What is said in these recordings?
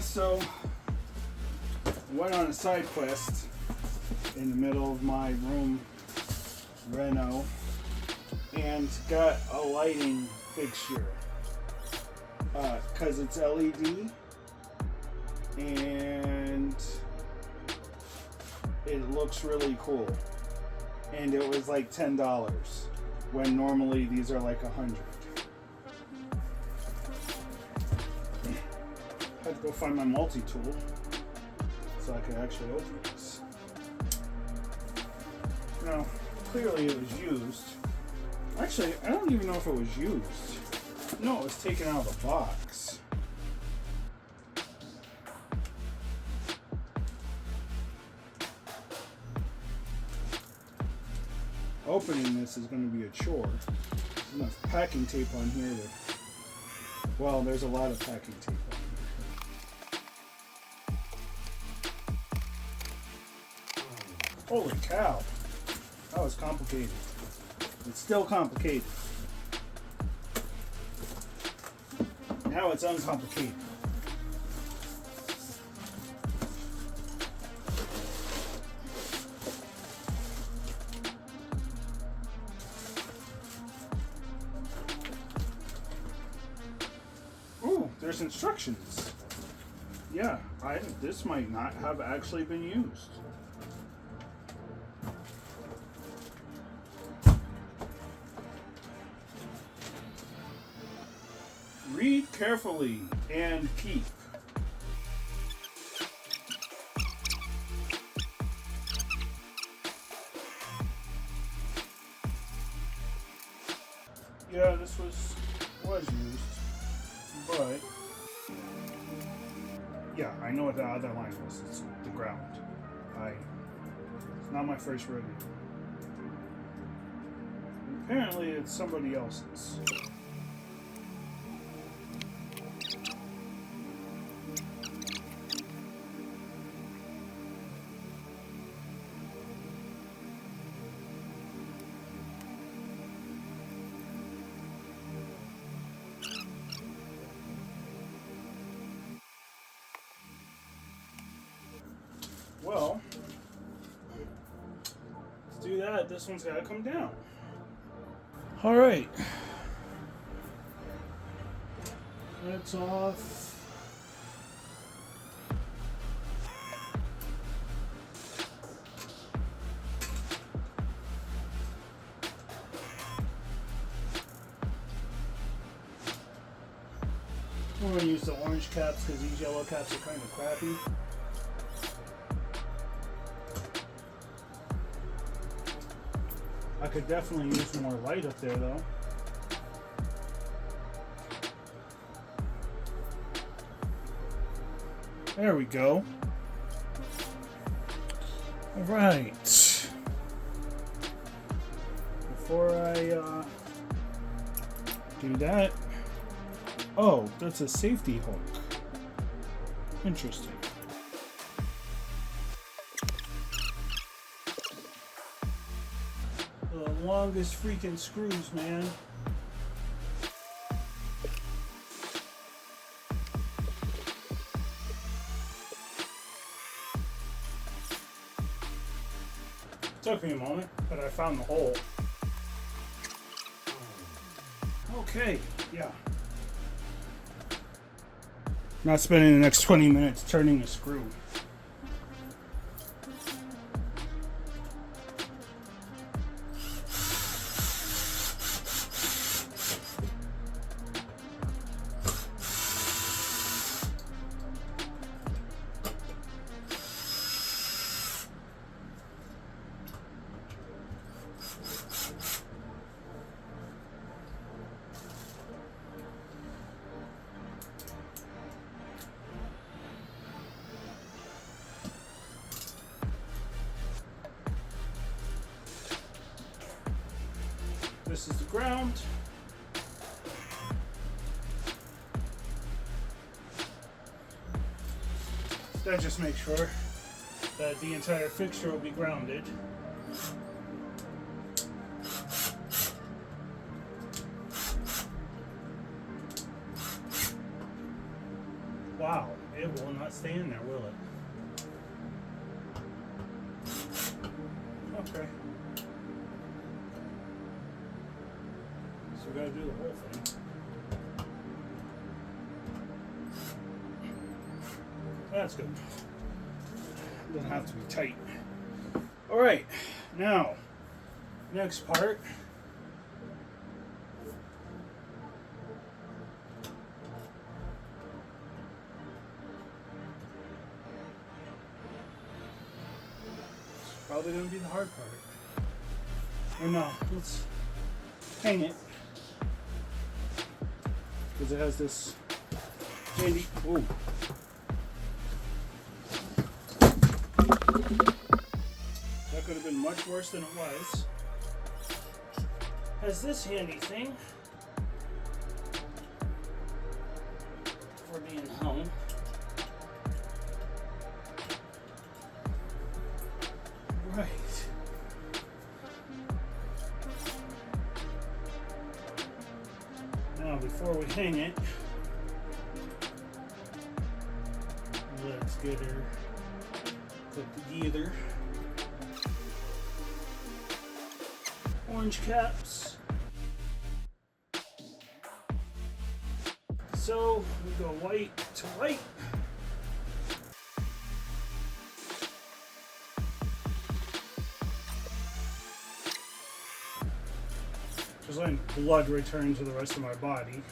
So went on a side quest in the middle of my room reno and got a lighting fixture because it's LED and it looks really cool, and it was like $10 when normally these are like $100. Had to go find my multi-tool so I could actually open this. Now, clearly it was used. Actually, I don't even know if it was used. No, it was taken out of the box. Opening this is going to be a chore. There's enough packing tape on here to... Well, there's a lot of packing tape on here. Holy cow. That was complicated. It's still complicated. Now it's uncomplicated. Ooh, there's instructions. Yeah, this might not have actually been used. Read carefully and keep. Yeah, this was used, but yeah, I know what the other line was. It's the ground. It's not my first rodeo. Apparently, it's somebody else's. Well, let's do that. This one's got to come down. All right. That's off. I'm going to use the orange caps because these yellow caps are kind of crappy. I could definitely use more light up there though. There we go. All right. Before I do that, oh, that's a safety hook. Interesting. The longest freaking screws, man. Took me a moment, but I found the hole. Okay, yeah. Not spending the next 20 minutes turning a screw. This is the ground. That just makes sure that the entire fixture will be grounded. Wow. It will not stay in there, will it? Okay. So we gotta do the whole thing. That's good. Doesn't have to be tight. Alright, now, next part. Probably gonna be the hard part. Or no, let's hang it. Because it has this handy. Ooh. That could have been much worse than it was. Has this handy thing for being hung. Right. Now, before we hang it, let's get her put together. Orange caps. So we go white to white. Just letting blood return to the rest of my body.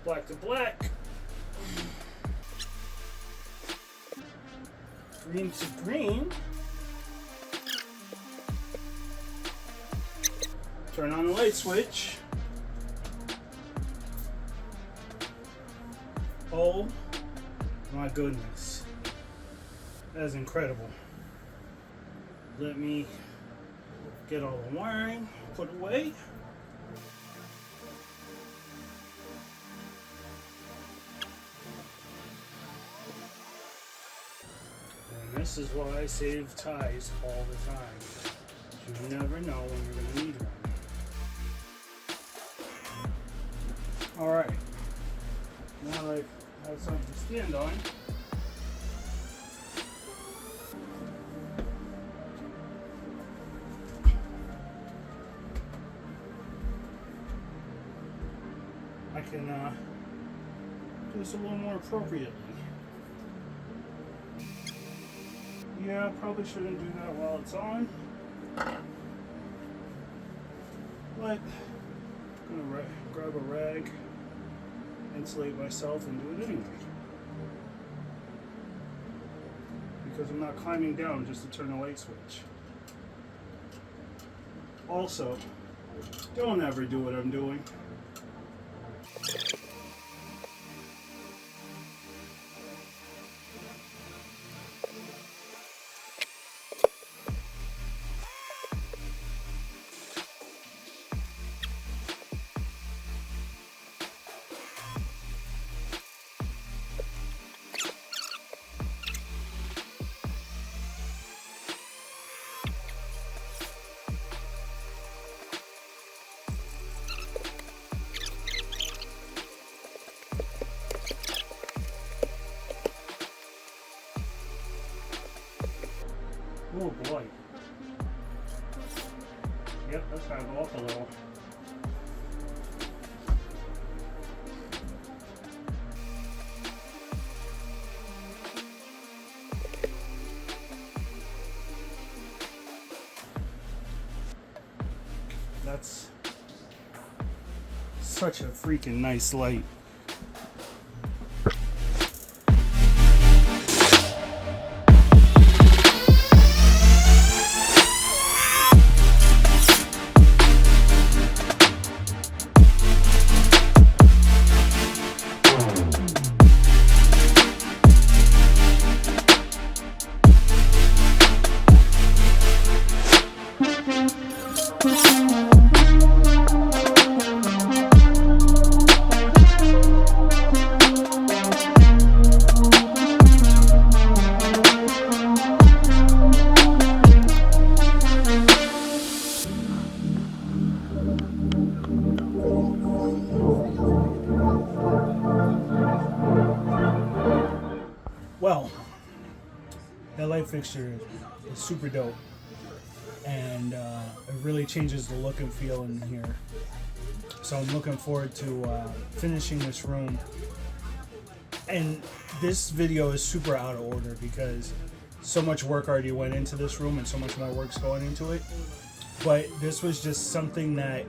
Black to black. Green to green. Turn on the light switch. Oh my goodness. That is incredible. Let me get all the wiring put away. And this is why I save ties all the time. You never know when you're going to need one. Alright. Now I have something to stand on. I can do this a little more appropriately. Yeah, probably shouldn't do that while it's on. But I'm gonna grab a rag, insulate myself, and do it anyway. Because I'm not climbing down just to turn the light switch. Also, don't ever do what I'm doing. Oh boy. Yep, that's gotta go up a little. That's such a freaking nice light. fixture is super dope, and it really changes the look and feel in here. So I'm looking forward to finishing this room. And this video is super out of order because so much work already went into this room and so much more work's going into it. But this was just something that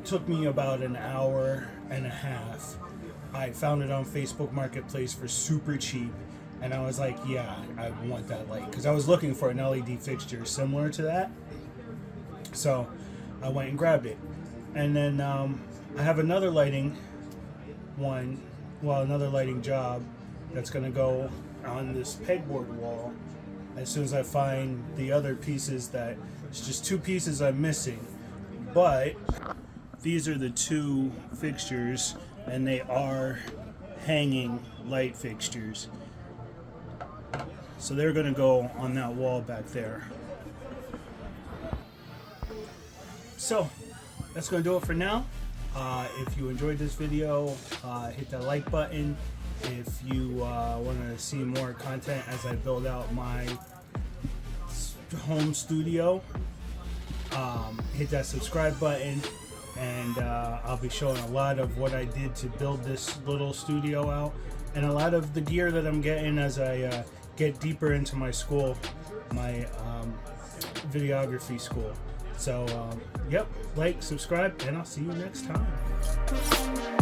took me about an hour and a half. I found it on Facebook Marketplace for super cheap, and I was like, yeah, I want that light, because I was looking for an LED fixture similar to that. So I went and grabbed it. And then I have another lighting another lighting job that's going to go on this pegboard wall as soon as I find the other pieces. That it's just 2 pieces I'm missing, but these are the 2 fixtures, and they are hanging light fixtures, so they're going to go on that wall back there. So that's going to do it for now. If you enjoyed this video, hit that like button. If you want to see more content as I build out my home studio, hit that subscribe button, and I'll be showing a lot of what I did to build this little studio out, and a lot of the gear that I'm getting as I get deeper into my school, my videography school. So, yep, like, subscribe, and I'll see you next time.